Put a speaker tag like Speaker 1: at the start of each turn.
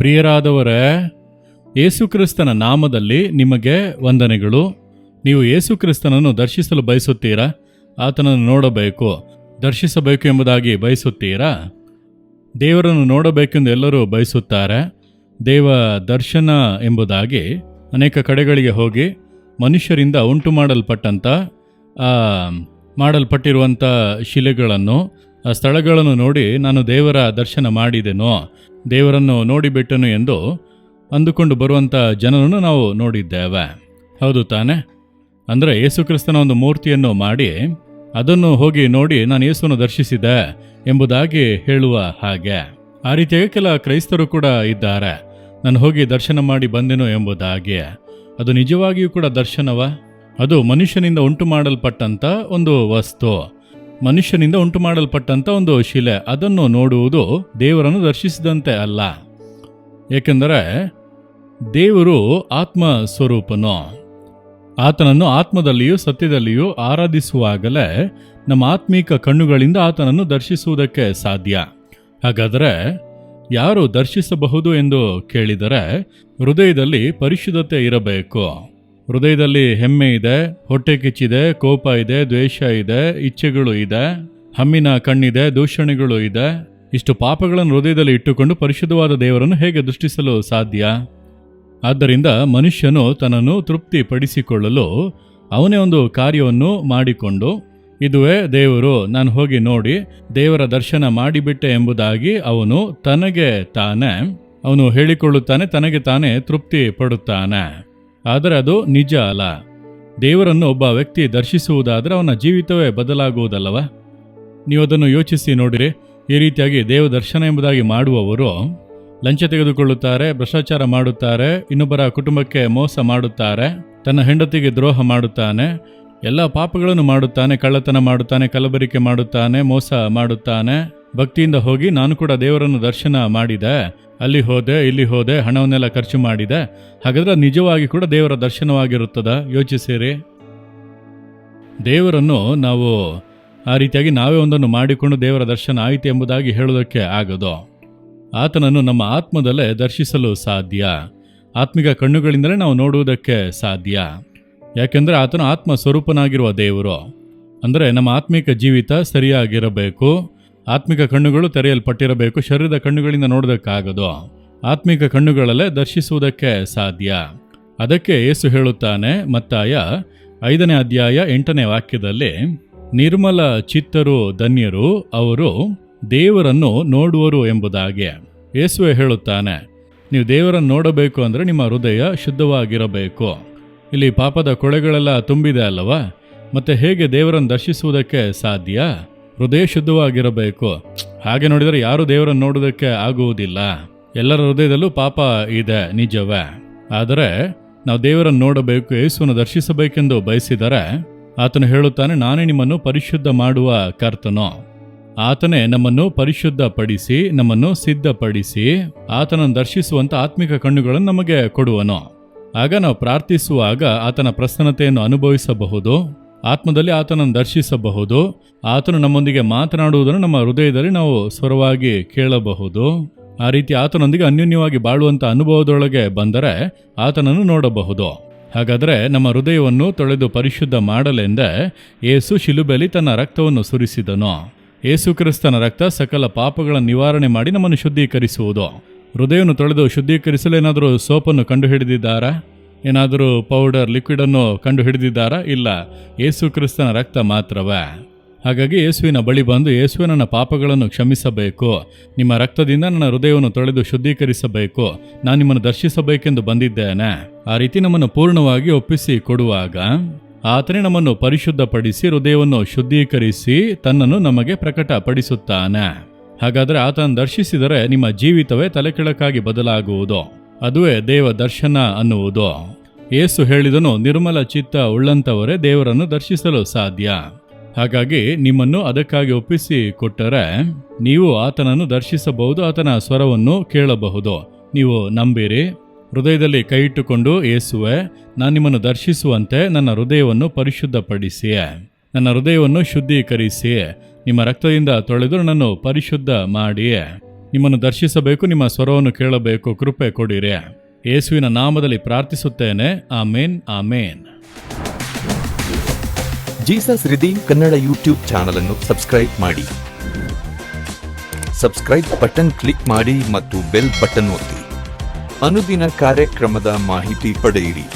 Speaker 1: ಪ್ರಿಯರಾದವರೇ, ಯೇಸುಕ್ರಿಸ್ತನ ನಾಮದಲ್ಲಿ ನಿಮಗೆ ವಂದನೆಗಳು. ನೀವು ಯೇಸುಕ್ರಿಸ್ತನನ್ನು ದರ್ಶಿಸಲು ಬಯಸುತ್ತೀರಾ? ಆತನನ್ನು ನೋಡಬೇಕು, ದರ್ಶಿಸಬೇಕು ಎಂಬುದಾಗಿ ಬಯಸುತ್ತೀರಾ? ದೇವರನ್ನು ನೋಡಬೇಕೆಂದು ಎಲ್ಲರೂ ಬಯಸುತ್ತಾರೆ. ದೇವ ದರ್ಶನ ಎಂಬುದಾಗಿ ಅನೇಕ ಕಡೆಗಳಿಗೆ ಹೋಗಿ ಮನುಷ್ಯರಿಂದ ಉಂಟು ಮಾಡಲ್ಪಟ್ಟಿರುವಂಥ ಶಿಲೆಗಳನ್ನು, ಆ ಸ್ಥಳಗಳನ್ನು ನೋಡಿ ನಾನು ದೇವರ ದರ್ಶನ ಮಾಡಿದೆನೋ, ದೇವರನ್ನು ನೋಡಿಬಿಟ್ಟನು ಎಂದು ಅಂದುಕೊಂಡು ಬರುವಂಥ ಜನರನ್ನು ನಾವು ನೋಡಿದ್ದೇವೆ. ಹೌದು ತಾನೆ? ಅಂದರೆ ಯೇಸುಕ್ರಿಸ್ತನ ಒಂದು ಮೂರ್ತಿಯನ್ನು ಮಾಡಿ ಅದನ್ನು ಹೋಗಿ ನೋಡಿ ನಾನು ಯೇಸುವನ್ನು ದರ್ಶಿಸಿದೆ ಎಂಬುದಾಗಿ ಹೇಳುವ ಹಾಗೆ. ಆ ರೀತಿಯಾಗಿ ಕೆಲ ಕ್ರೈಸ್ತರು ಕೂಡ ಇದ್ದಾರೆ, ನಾನು ಹೋಗಿ ದರ್ಶನ ಮಾಡಿ ಬಂದೆನು ಎಂಬುದಾಗಿ. ಅದು ನಿಜವಾಗಿಯೂ ಕೂಡ ದರ್ಶನವ? ಅದು ಮನುಷ್ಯನಿಂದ ಉಂಟು ಮಾಡಲ್ಪಟ್ಟಂಥ ಒಂದು ವಸ್ತು, ಮನುಷ್ಯನಿಂದ ಉಂಟು ಮಾಡಲ್ಪಟ್ಟಂಥ ಒಂದು ಶಿಲೆ. ಅದನ್ನು ನೋಡುವುದು ದೇವರನ್ನು ದರ್ಶಿಸಿದಂತೆ ಅಲ್ಲ. ಏಕೆಂದರೆ ದೇವರು ಆತ್ಮ ಸ್ವರೂಪನು. ಆತನನ್ನು ಆತ್ಮದಲ್ಲಿಯೂ ಸತ್ಯದಲ್ಲಿಯೂ ಆರಾಧಿಸುವಾಗಲೇ ನಮ್ಮ ಆತ್ಮೀಕ ಕಣ್ಣುಗಳಿಂದ ಆತನನ್ನು ದರ್ಶಿಸುವುದಕ್ಕೆ ಸಾಧ್ಯ. ಹಾಗಾದರೆ ಯಾರು ದರ್ಶಿಸಬಹುದು ಎಂದು ಕೇಳಿದರೆ, ಹೃದಯದಲ್ಲಿ ಪರಿಶುದ್ಧತೆ ಇರಬೇಕು. ಹೃದಯದಲ್ಲಿ ಹೆಮ್ಮೆ ಇದೆ, ಹೊಟ್ಟೆ ಕಿಚ್ಚಿದೆ, ಕೋಪ ಇದೆ, ದ್ವೇಷ ಇದೆ, ಇಚ್ಛೆಗಳು ಇದೆ, ಹಮ್ಮಿನ ಕಣ್ಣಿದೆ, ದೂಷಣೆಗಳು ಇದೆ. ಇಷ್ಟು ಪಾಪಗಳನ್ನು ಹೃದಯದಲ್ಲಿ ಇಟ್ಟುಕೊಂಡು ಪರಿಶುದ್ಧವಾದ ದೇವರನ್ನು ಹೇಗೆ ದೃಷ್ಟಿಸಲು ಸಾಧ್ಯ? ಆದ್ದರಿಂದ ಮನುಷ್ಯನು ತನ್ನನ್ನು ತೃಪ್ತಿಪಡಿಸಿಕೊಳ್ಳಲು ಅವನೇ ಒಂದು ಕಾರ್ಯವನ್ನು ಮಾಡಿಕೊಂಡು, ಇದುವೇ ದೇವರು, ನಾನು ಹೋಗಿ ನೋಡಿ ದೇವರ ದರ್ಶನ ಮಾಡಿಬಿಟ್ಟೆ ಎಂಬುದಾಗಿ ಅವನು ಹೇಳಿಕೊಳ್ಳುತ್ತಾನೆ, ತನಗೆ ತಾನೇ ತೃಪ್ತಿ ಪಡುತ್ತಾನೆ. ಆದರೆ ಅದು ನಿಜ ಅಲ್ಲ. ದೇವರನ್ನು ಒಬ್ಬ ವ್ಯಕ್ತಿ ದರ್ಶಿಸುವುದಾದರೆ ಅವನ ಜೀವಿತವೇ ಬದಲಾಗುವುದಲ್ಲವ? ನೀವು ಅದನ್ನು ಯೋಚಿಸಿ ನೋಡಿರಿ. ಈ ರೀತಿಯಾಗಿ ದೇವ ದರ್ಶನ ಎಂಬುದಾಗಿ ಮಾಡುವವರು ಲಂಚ ತೆಗೆದುಕೊಳ್ಳುತ್ತಾರೆ, ಭ್ರಷ್ಟಾಚಾರ ಮಾಡುತ್ತಾರೆ, ಇನ್ನೊಬ್ಬರ ಕುಟುಂಬಕ್ಕೆ ಮೋಸ ಮಾಡುತ್ತಾರೆ, ತನ್ನ ಹೆಂಡತಿಗೆ ದ್ರೋಹ ಮಾಡುತ್ತಾನೆ, ಎಲ್ಲ ಪಾಪಗಳನ್ನು ಮಾಡುತ್ತಾನೆ, ಕಳ್ಳತನ ಮಾಡುತ್ತಾನೆ, ಕಲಬೆರಕೆ ಮಾಡುತ್ತಾನೆ, ಮೋಸ ಮಾಡುತ್ತಾನೆ. ಭಕ್ತಿಯಿಂದ ಹೋಗಿ ನಾನು ಕೂಡ ದೇವರನ್ನು ದರ್ಶನ ಮಾಡಿದೆ, ಅಲ್ಲಿ ಹೋದೆ, ಇಲ್ಲಿ ಹೋದೆ, ಹಣವನ್ನೆಲ್ಲ ಖರ್ಚು ಮಾಡಿದೆ, ಹಾಗಾದ್ರೆ ನಿಜವಾಗಿ ಕೂಡ ದೇವರ ದರ್ಶನವಾಗಿರುತ್ತದ? ಯೋಚಿಸಿರಿ. ದೇವರನ್ನು ನಾವು ಆ ರೀತಿಯಾಗಿ ನಾವೇ ಒಂದನ್ನು ಮಾಡಿಕೊಂಡು ದೇವರ ದರ್ಶನ ಆಯಿತು ಎಂಬುದಾಗಿ ಹೇಳೋದಕ್ಕೆ ಆಗದು. ಆತನನ್ನು ನಮ್ಮ ಆತ್ಮದಲ್ಲೇ ದರ್ಶಿಸಲು ಸಾಧ್ಯ. ಆತ್ಮಿಕ ಕಣ್ಣುಗಳಿಂದಲೇ ನಾವು ನೋಡುವುದಕ್ಕೆ ಸಾಧ್ಯ. ಯಾಕೆಂದರೆ ಆತನು ಆತ್ಮ ಸ್ವರೂಪನಾಗಿರುವ ದೇವರು. ಅಂದರೆ ನಮ್ಮ ಆತ್ಮಿಕ ಜೀವಿತ ಸರಿಯಾಗಿರಬೇಕು, ಆತ್ಮಿಕ ಕಣ್ಣುಗಳು ತೆರೆಯಲ್ಪಟ್ಟಿರಬೇಕು. ಶರೀರದ ಕಣ್ಣುಗಳಿಂದ ನೋಡೋದಕ್ಕಾಗದು, ಆತ್ಮಿಕ ಕಣ್ಣುಗಳಲ್ಲೇ ದರ್ಶಿಸುವುದಕ್ಕೆ ಸಾಧ್ಯ. ಅದಕ್ಕೆ ಯೇಸು ಹೇಳುತ್ತಾನೆ, ಮತ್ತಾಯ 5ನೇ ಅಧ್ಯಾಯ 8ನೇ ವಾಕ್ಯದಲ್ಲಿ, ನಿರ್ಮಲ ಚಿತ್ತರು ಧನ್ಯರು, ಅವರು ದೇವರನ್ನು ನೋಡುವರು ಎಂಬುದಾಗಿ. ಯೇಸುವೆ ಹೇಳುತ್ತಾನೆ, ನೀವು ದೇವರನ್ನು ನೋಡಬೇಕು ಅಂದರೆ ನಿಮ್ಮ ಹೃದಯ ಶುದ್ಧವಾಗಿರಬೇಕು. ಇಲ್ಲಿ ಪಾಪದ ಕೊಳೆಗಳೆಲ್ಲ ತುಂಬಿದೆ ಅಲ್ಲವಾ? ಮತ್ತೆ ಹೇಗೆ ದೇವರನ್ನು ದರ್ಶಿಸುವುದಕ್ಕೆ ಸಾಧ್ಯ? ಹೃದಯ ಶುದ್ಧವಾಗಿರಬೇಕು. ಹಾಗೆ ನೋಡಿದರೆ ಯಾರು ದೇವರನ್ನು ನೋಡೋದಕ್ಕೆ ಆಗುವುದಿಲ್ಲ. ಎಲ್ಲರ ಹೃದಯದಲ್ಲೂ ಪಾಪ ಇದೆ, ನಿಜವೇ. ಆದರೆ ನಾವು ದೇವರನ್ನು ನೋಡಬೇಕು, ಯೇಸುವನ್ನು ದರ್ಶಿಸಬೇಕೆಂದು ಬಯಸಿದರೆ ಆತನು ಹೇಳುತ್ತಾನೆ, ನಾನೇ ನಿಮ್ಮನ್ನು ಪರಿಶುದ್ಧ ಮಾಡುವ ಕರ್ತನು. ಆತನೇ ನಮ್ಮನ್ನು ಪರಿಶುದ್ಧಪಡಿಸಿ, ನಮ್ಮನ್ನು ಸಿದ್ಧಪಡಿಸಿ, ಆತನನ್ನು ದರ್ಶಿಸುವಂಥ ಆತ್ಮಿಕ ಕಣ್ಣುಗಳನ್ನು ನಮಗೆ ಕೊಡುವನು. ಆಗ ನಾವು ಪ್ರಾರ್ಥಿಸುವಾಗ ಆತನ ಪ್ರಸನ್ನತೆಯನ್ನು ಅನುಭವಿಸಬಹುದು, ಆತ್ಮದಲ್ಲಿ ಆತನನ್ನು ದರ್ಶಿಸಬಹುದು. ಆತನು ನಮ್ಮೊಂದಿಗೆ ಮಾತನಾಡುವುದನ್ನು ನಮ್ಮ ಹೃದಯದಲ್ಲಿ ನಾವು ಸ್ವರವಾಗಿ ಕೇಳಬಹುದು. ಆ ರೀತಿ ಆತನೊಂದಿಗೆ ಅನ್ಯೋನ್ಯವಾಗಿ ಬಾಳುವಂಥ ಅನುಭವದೊಳಗೆ ಬಂದರೆ ಆತನನ್ನು ನೋಡಬಹುದು. ಹಾಗಾದರೆ ನಮ್ಮ ಹೃದಯವನ್ನು ತೊಳೆದು ಪರಿಶುದ್ಧ ಮಾಡಲೆಂದೇ ಯೇಸು ಶಿಲುಬೆಯಲ್ಲಿ ತನ್ನ ರಕ್ತವನ್ನು ಸುರಿಸಿದನು. ಯೇಸು ಕ್ರಿಸ್ತನ ರಕ್ತ ಸಕಲ ಪಾಪಗಳ ನಿವಾರಣೆ ಮಾಡಿ ನಮ್ಮನ್ನು ಶುದ್ಧೀಕರಿಸುವುದು. ಹೃದಯವನ್ನು ತೊಳೆದು ಶುದ್ಧೀಕರಿಸಲು ಏನಾದರೂ ಸೋಪನ್ನು ಕಂಡುಹಿಡಿದಿದ್ದಾರಾ? ಏನಾದರೂ ಪೌಡರ್, ಲಿಕ್ವಿಡನ್ನು ಕಂಡುಹಿಡಿದಿದ್ದಾರಾ? ಇಲ್ಲ, ಯೇಸು ಕ್ರಿಸ್ತನ ರಕ್ತ ಮಾತ್ರವೇ. ಹಾಗಾಗಿ ಯೇಸುವಿನ ಬಳಿ ಬಂದು, ಯೇಸುವೆ ನನ್ನ ಪಾಪಗಳನ್ನು ಕ್ಷಮಿಸಬೇಕು, ನಿಮ್ಮ ರಕ್ತದಿಂದ ನನ್ನ ಹೃದಯವನ್ನು ತೊಳೆದು ಶುದ್ಧೀಕರಿಸಬೇಕು, ನಾನು ನಿಮ್ಮನ್ನು ದರ್ಶಿಸಬೇಕೆಂದು ಬಂದಿದ್ದೇನೆ. ಆ ರೀತಿ ನಮ್ಮನ್ನು ಪೂರ್ಣವಾಗಿ ಒಪ್ಪಿಸಿ ಕೊಡುವಾಗ ಆತನೇ ನಮ್ಮನ್ನು ಪರಿಶುದ್ಧಪಡಿಸಿ ಹೃದಯವನ್ನು ಶುದ್ಧೀಕರಿಸಿ ತನ್ನನ್ನು ನಮಗೆ ಪ್ರಕಟಪಡಿಸುತ್ತಾನೆ. ಹಾಗಾದರೆ ಆತನ ದರ್ಶಿಸಿದರೆ ನಿಮ್ಮ ಜೀವಿತವೇ ತಲೆಕೆಳಕಾಗಿ ಬದಲಾಗುವುದು. ಅದುವೇ ದೇವ ದರ್ಶನ ಅನ್ನುವುದು. ಯೇಸು ಹೇಳಿದನು, ನಿರ್ಮಲ ಚಿತ್ತ ಉಳ್ಳಂತವರೇ ದೇವರನ್ನು ದರ್ಶಿಸಲು ಸಾಧ್ಯ. ಹಾಗಾಗಿ ನಿಮ್ಮನ್ನು ಅದಕ್ಕಾಗಿ ಒಪ್ಪಿಸಿ ಕೊಟ್ಟರೆ ನೀವು ಆತನನ್ನು ದರ್ಶಿಸಬಹುದು, ಆತನ ಸ್ವರವನ್ನು ಕೇಳಬಹುದು. ನೀವು ನಂಬಿರಿ, ಹೃದಯದಲ್ಲಿ ಕೈ ಇಟ್ಟುಕೊಂಡು, ಯೇಸುವೆ, ನಾನು ನಿಮ್ಮನ್ನು ದರ್ಶಿಸುವಂತೆ ನನ್ನ ಹೃದಯವನ್ನು ಪರಿಶುದ್ಧಪಡಿಸಿ, ನನ್ನ ಹೃದಯವನ್ನು ಶುದ್ಧೀಕರಿಸಿ, ನಿಮ್ಮ ರಕ್ತದಿಂದ ತೊಳೆದು ನನ್ನನ್ನು ಪರಿಶುದ್ಧ ಮಾಡಿ, ನಿಮ್ಮನ್ನು ದರ್ಶಿಸಬೇಕು, ನಿಮ್ಮ ಸ್ವರವನ್ನು ಕೇಳಬೇಕು. ಕೃಪೆ ಕೊಡಿರಿ. ಯೇಸುವಿನ ನಾಮದಲ್ಲಿ ಪ್ರಾರ್ಥಿಸುತ್ತೇನೆ. Amen, amen.
Speaker 2: Jesus redeem Kannada YouTube channel ಅನ್ನು ಸಬ್ಸ್ಕ್ರೈಬ್ ಮಾಡಿ. ಸಬ್ಸ್ಕ್ರೈಬ್ ಬಟನ್ ಕ್ಲಿಕ್ ಮಾಡಿ ಮತ್ತು ಬೆಲ್ ಬಟನ್ ಒತ್ತಿ. ಅನುದಿನ ಕಾರ್ಯಕ್ರಮದ ಮಾಹಿತಿ ಪಡೆಯಿರಿ.